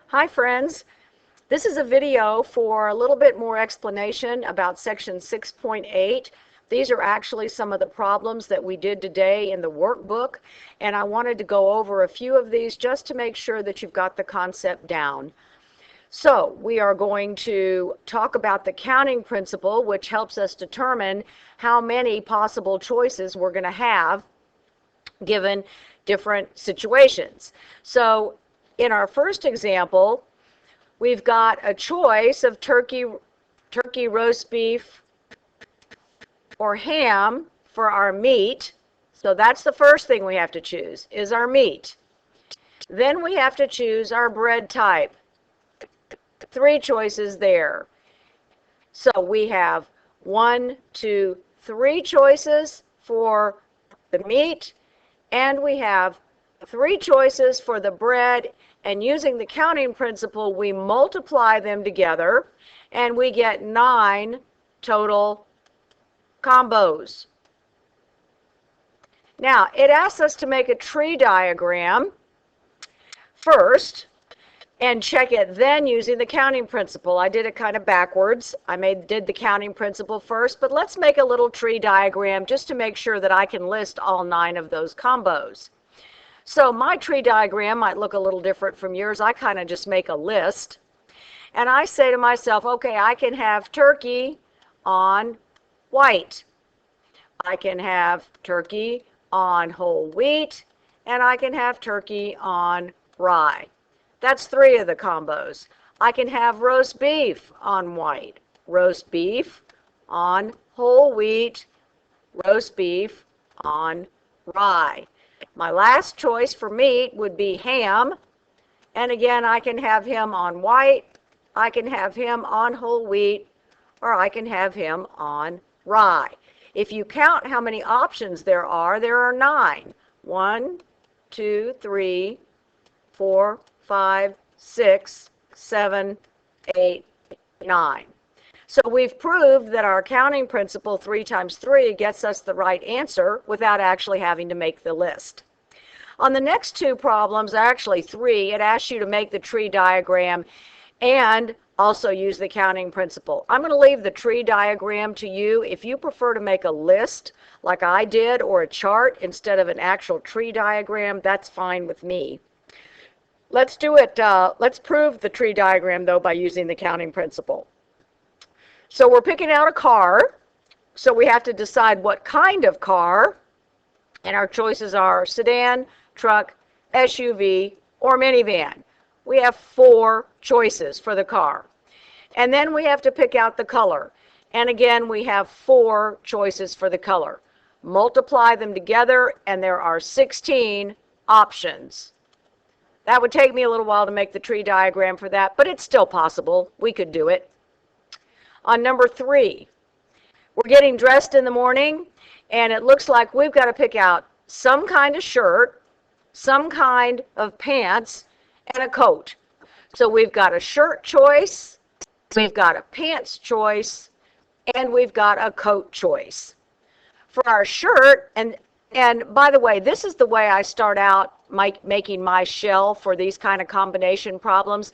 Hi friends, this is a video for a little bit more explanation about section 6.8. These are actually some of the problems that we did today in the workbook, and I wanted to go over a few of these just to make sure that you've got the concept down. So we are going to talk about the counting principle, which helps us determine how many possible choices we're going to have given different situations. So in our first example, we've got a choice of turkey, roast beef, or ham for our meat. So that's the first thing we have to choose, is our meat. Then we have to choose our bread type. 3 choices there. So we have 1, 2, 3 choices for the meat, and we have 3 choices for the bread, and using the counting principle, we multiply them together, and we get 9 total combos. Now, it asks us to make a tree diagram first, and check it then using the counting principle. I did it kind of backwards. I did the counting principle first, but let's make a little tree diagram just to make sure that I can list all 9 of those combos. So my tree diagram might look a little different from yours. I kind of just make a list, and I say to myself, okay, I can have turkey on white. I can have turkey on whole wheat, and I can have turkey on rye. That's 3 of the combos. I can have roast beef on white, roast beef on whole wheat, roast beef on rye. My last choice for meat would be ham, and again, I can have him on white, I can have him on whole wheat, or I can have him on rye. If you count how many options there are 9. 1, 2, 3, 4, 5, 6, 7, 8, 9. So we've proved that our counting principle 3 times 3 gets us the right answer without actually having to make the list. On the next 2 problems, actually 3, it asks you to make the tree diagram and also use the counting principle. I'm going to leave the tree diagram to you. If you prefer to make a list like I did or a chart instead of an actual tree diagram, that's fine with me. Let's do it. Let's prove the tree diagram, though, by using the counting principle. So we're picking out a car. So we have to decide what kind of car. And our choices are sedan, truck, SUV, or minivan. We have 4 choices for the car. And then we have to pick out the color. And again, we have 4 choices for the color. Multiply them together, and there are 16 options. That would take me a little while to make the tree diagram for that, but it's still possible. We could do it. On number 3, we're getting dressed in the morning, and it looks like we've got to pick out some kind of shirt, some kind of pants, and a coat. So we've got a shirt choice, we've got a pants choice, and we've got a coat choice. For our shirt, and by the way, this is the way I start out making my shell for these kind of combination problems.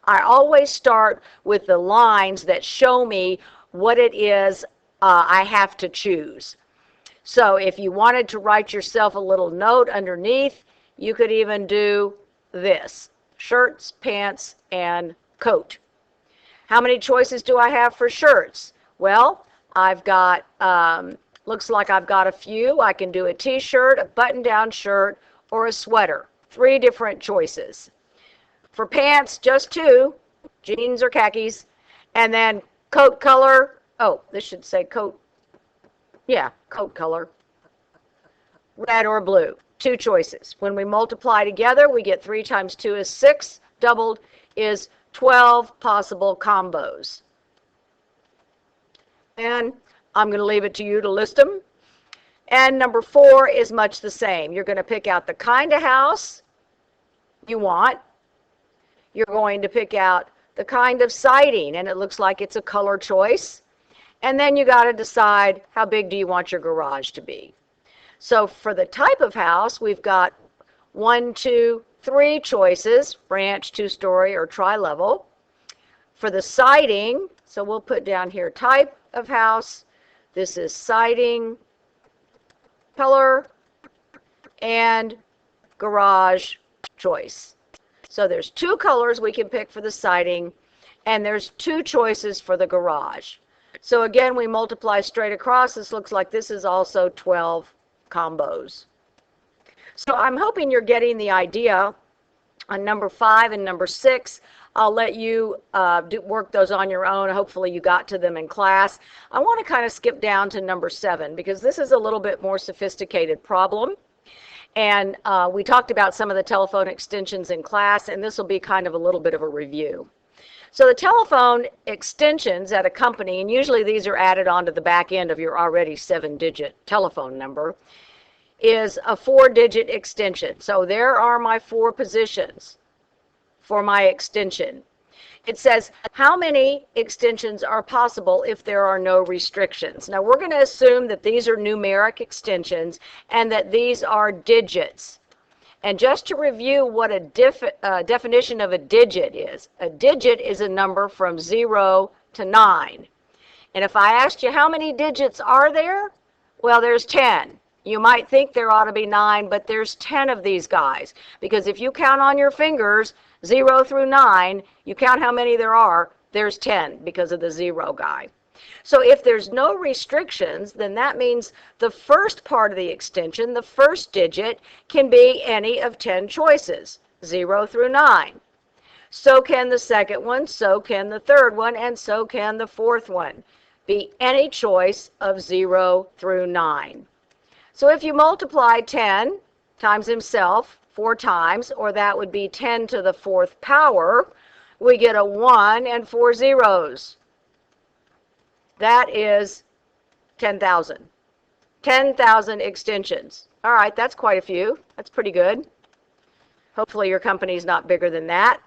I always start with the lines that show me what it is I have to choose. So if you wanted to write yourself a little note underneath, you could even do this: shirts, pants, and coat. How many choices do I have for shirts? Well, I've got, looks like I've got a few. I can do a t-shirt, a button-down shirt, or a sweater. 3 different choices. For pants, just 2, jeans or khakis. And then coat color, oh, this should say coat, yeah, coat color, red or blue. 2 choices. When we multiply together, we get 3 times 2 is 6, doubled is 12 possible combos. And I'm going to leave it to you to list them. And number 4 is much the same. You're going to pick out the kind of house you want. You're going to pick out the kind of siding, and it looks like it's a color choice. And then you got to decide how big do you want your garage to be. So for the type of house, we've got 1, 2, 3 choices, ranch, 2-story, or tri-level. For the siding, so we'll put down here type of house. This is siding, color, and garage choice. So there's 2 colors we can pick for the siding, and there's 2 choices for the garage. So again, we multiply straight across. This looks like this is also 12 combos. So I'm hoping you're getting the idea on number 5 and number 6. I'll let you work those on your own. Hopefully you got to them in class. I want to kind of skip down to number 7 because this is a little bit more sophisticated problem. And we talked about some of the telephone extensions in class, and this will be kind of a little bit of a review. So the telephone extensions at a company, and usually these are added onto the back end of your already 7-digit telephone number, is a 4-digit extension. So there are my 4 positions for my extension. It says how many extensions are possible if there are no restrictions. Now we're going to assume that these are numeric extensions and that these are digits. And just to review what a definition of a digit is a number from 0 to 9. And if I asked you how many digits are there, well, there's 10. You might think there ought to be 9, but there's 10 of these guys. Because if you count on your fingers, 0 through 9, you count how many there are, there's 10 because of the 0 guy. So if there's no restrictions, then that means the first part of the extension, the first digit, can be any of 10 choices, 0 through 9. So can the second one, so can the third one, and so can the fourth one. Be any choice of 0 through 9. So if you multiply 10 times himself 4 times, or that would be 10 to the 4th power, we get a 1 and 4 zeros. That is 10,000. 10,000 extensions. All right, that's quite a few. That's pretty good. Hopefully your company's not bigger than that.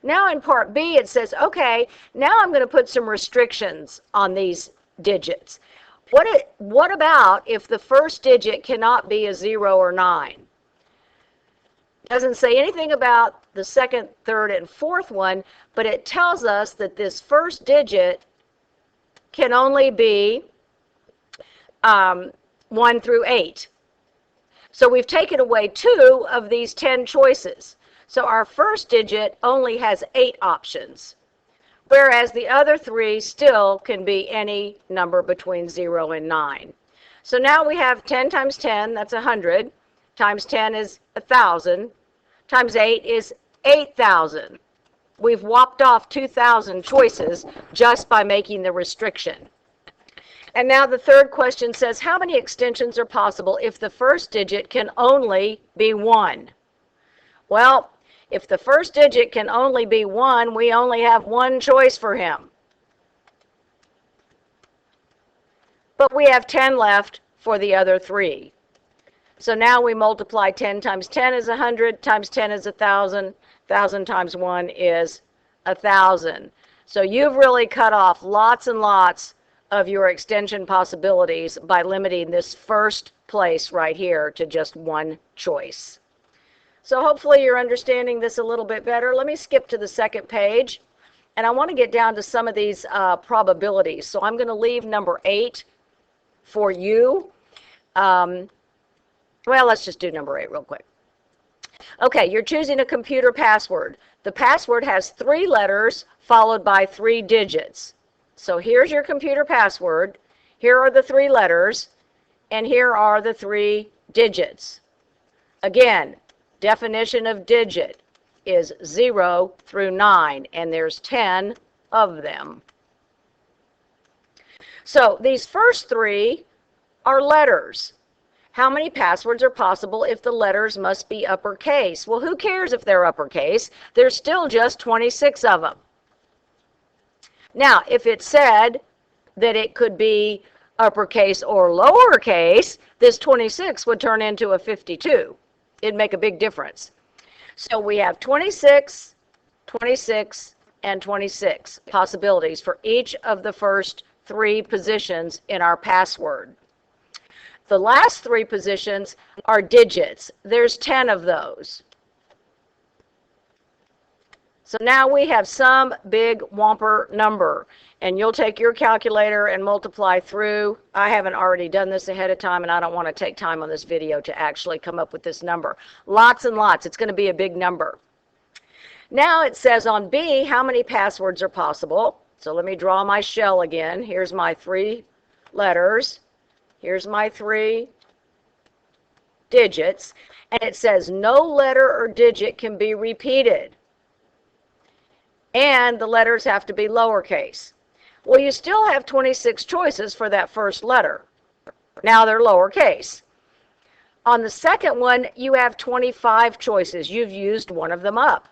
Now in part B, it says, okay, now I'm going to put some restrictions on these digits. What about if the first digit cannot be a 0 or 9? Doesn't say anything about the second, third, and fourth one, but it tells us that this first digit can only be 1 through 8. So we've taken away 2 of these 10 choices. So our first digit only has 8 options, whereas the other 3 still can be any number between 0 and 9. So now we have 10 times 10, that's 100, times 10 is 1,000, times 8 is 8,000. We've whopped off 2,000 choices just by making the restriction. And now the third question says, how many extensions are possible if the first digit can only be 1? Well, if the first digit can only be 1, we only have 1 choice for him. But we have 10 left for the other 3. So now we multiply 10 times 10 is 100, times 10 is 1,000, 1,000 times 1 is 1,000. So you've really cut off lots and lots of your extension possibilities by limiting this first place right here to just 1 choice. So hopefully you're understanding this a little bit better. Let me skip to the second page, and I want to get down to some of these probabilities. So I'm going to leave number 8 for you. Well, let's just do number 8 real quick. Okay, you're choosing a computer password. The password has 3 letters followed by 3 digits. So here's your computer password. Here are the 3 letters, and here are the 3 digits. Again, definition of digit is 0 through 9, and there's 10 of them. So these first 3 are letters. How many passwords are possible if the letters must be uppercase? Well, who cares if they're uppercase? There's still just 26 of them. Now, if it said that it could be uppercase or lowercase, this 26 would turn into a 52. It'd make a big difference. So we have 26, 26, and 26 possibilities for each of the first 3 positions in our password. The last 3 positions are digits. There's 10 of those. So now we have some big whomper number, and you'll take your calculator and multiply through. I haven't already done this ahead of time, and I don't want to take time on this video to actually come up with this number. Lots and lots. It's going to be a big number. Now it says on B, how many passwords are possible? So let me draw my shell again. Here's my 3 letters. Here's my 3 digits. And it says no letter or digit can be repeated. And the letters have to be lowercase. Well, you still have 26 choices for that first letter. Now they're lowercase. On the second one, you have 25 choices. You've used one of them up.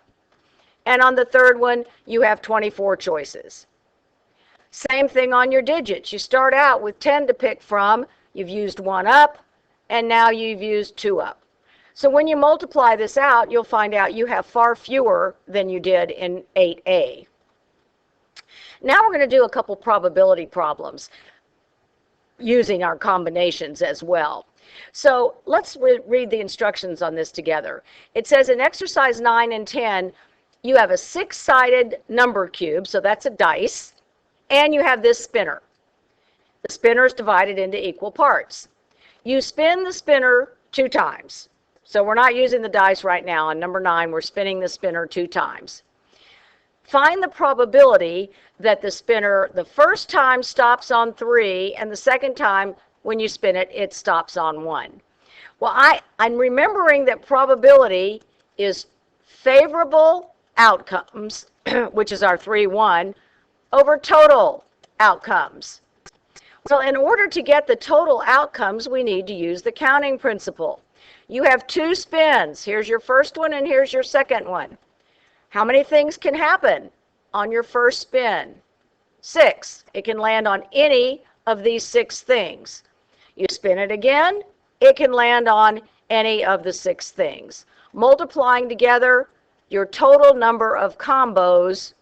And on the third one, you have 24 choices. Same thing on your digits. You start out with 10 to pick from. You've used 1 up, and now you've used 2 up. So when you multiply this out, you'll find out you have far fewer than you did in 8A. Now we're going to do a couple probability problems using our combinations as well. So let's read the instructions on this together. It says in exercise 9 and 10, you have a 6-sided number cube, so that's a dice, and you have this spinner. The spinner is divided into equal parts. You spin the spinner 2 times. So we're not using the dice right now. On number 9, we're spinning the spinner 2 times. Find the probability that the spinner the first time stops on 3, and the second time when you spin it, it stops on 1. Well, I'm remembering that probability is favorable outcomes, which is our 3-1, over total outcomes. Well, in order to get the total outcomes, we need to use the counting principle. You have 2 spins. Here's your first one and here's your second one. How many things can happen on your first spin? 6. It can land on any of these 6 things. You spin it again, it can land on any of the 6 things. Multiplying together, your total number of combos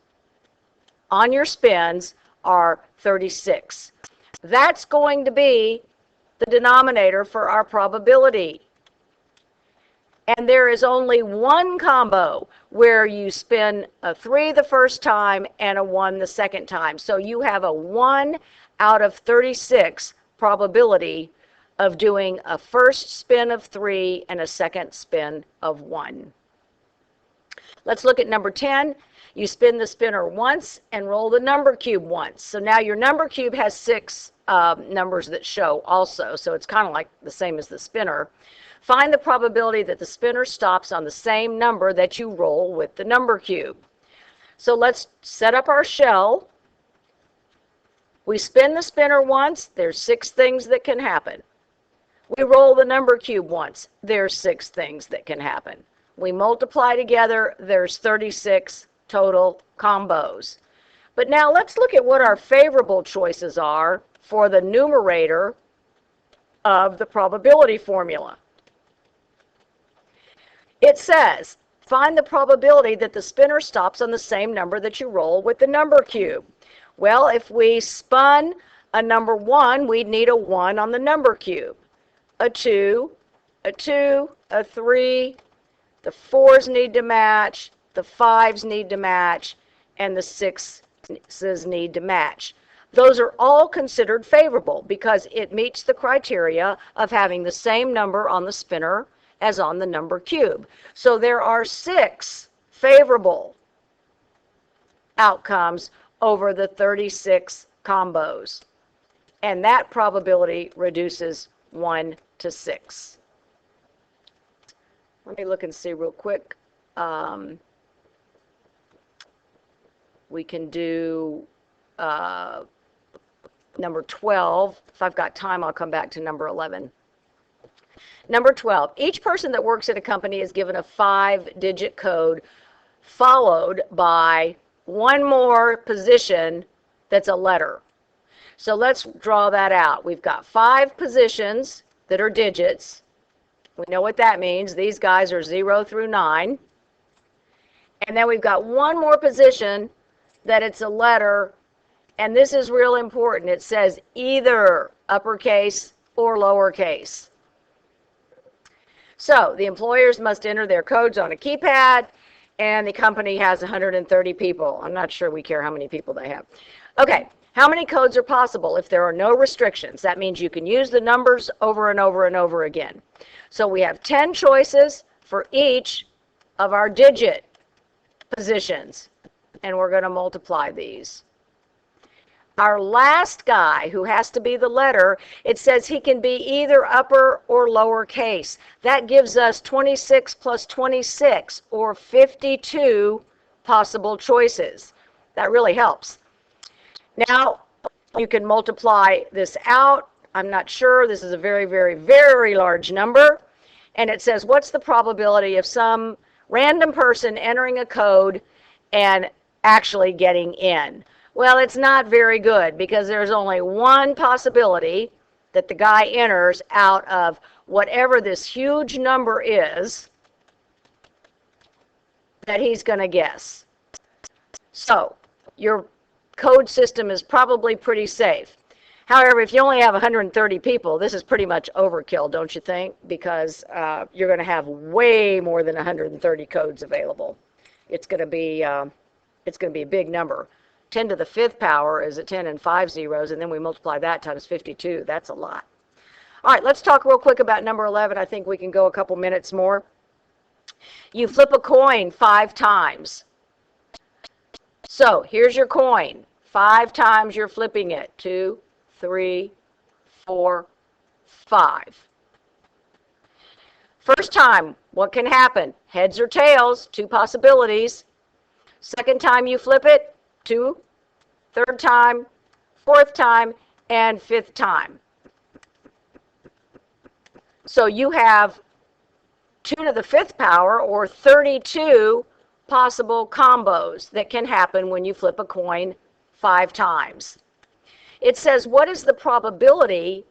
on your spins are 36. That's going to be the denominator for our probability. And there is only one combo where you spin a 3 the first time and a 1 the second time. So you have a 1 out of 36 probability of doing a first spin of 3 and a second spin of 1. Let's look at number 10. You spin the spinner once and roll the number cube once. So now your number cube has 6 numbers that show also. So it's kind of like the same as the spinner. Find the probability that the spinner stops on the same number that you roll with the number cube. So let's set up our shell. We spin the spinner once. There's 6 things that can happen. We roll the number cube once. There's 6 things that can happen. We multiply together. There's 36 total combos. But now let's look at what our favorable choices are for the numerator of the probability formula. It says, find the probability that the spinner stops on the same number that you roll with the number cube. Well, if we spun a number 1, we'd need a 1 on the number cube. A 2, a 2, a 3, the 4s need to match, the 5s need to match, and the 6s need to match. Those are all considered favorable because it meets the criteria of having the same number on the spinner as on the number cube. So there are 6 favorable outcomes over the 36 combos. And that probability reduces 1 to 6. Let me look and see real quick. We can do number 12. If I've got time, I'll come back to number 11. Number 12, each person that works at a company is given a 5-digit code followed by one more position that's a letter. So let's draw that out. We've got 5 positions that are digits. We know what that means. These guys are 0 through 9. And then we've got one more position that it's a letter, and this is real important. It says either uppercase or lowercase. So the employers must enter their codes on a keypad, and the company has 130 people. I'm not sure we care how many people they have. Okay, how many codes are possible if there are no restrictions? That means you can use the numbers over and over and over again. So we have 10 choices for each of our digit positions, and we're going to multiply these. Our last guy, who has to be the letter, it says he can be either upper or lower case. That gives us 26 plus 26, or 52 possible choices. That really helps. Now, you can multiply this out. I'm not sure. This is a very, very, very large number. And it says, what's the probability of some random person entering a code and actually getting in? Well, it's not very good, because there's only one possibility that the guy enters out of whatever this huge number is that he's going to guess. So your code system is probably pretty safe. However, if you only have 130 people, this is pretty much overkill, don't you think? Because you're going to have way more than 130 codes available. It's going to be a big number. 10 to the 5th power is a 10 and 5 zeros, and then we multiply that times 52. That's a lot. All right, let's talk real quick about number 11. I think we can go a couple minutes more. You flip a coin 5 times. So here's your coin. 5 times you're flipping it. 2, 3, 4, 5. First time, what can happen? Heads or tails, 2 possibilities. Second time you flip it, 2, third time, 4th time, and 5th time. So you have 2 to the 5th power, or 32 possible combos that can happen when you flip a coin 5 times. It says, what is the probability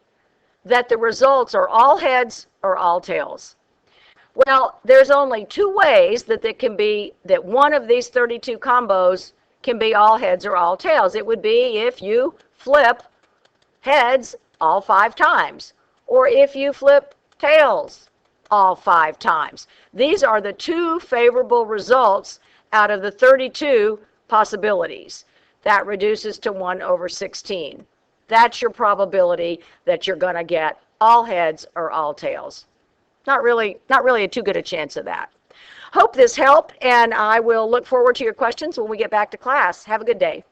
that the results are all heads or all tails? Well, there's only 2 ways that that one of these 32 combos can be all heads or all tails. It would be if you flip heads all 5 times, or if you flip tails all 5 times. These are the 2 favorable results out of the 32 possibilities. That reduces to 1 over 16. That's your probability that you're going to get all heads or all tails. Not really a too good a chance of that. Hope this helped, and I will look forward to your questions when we get back to class. Have a good day.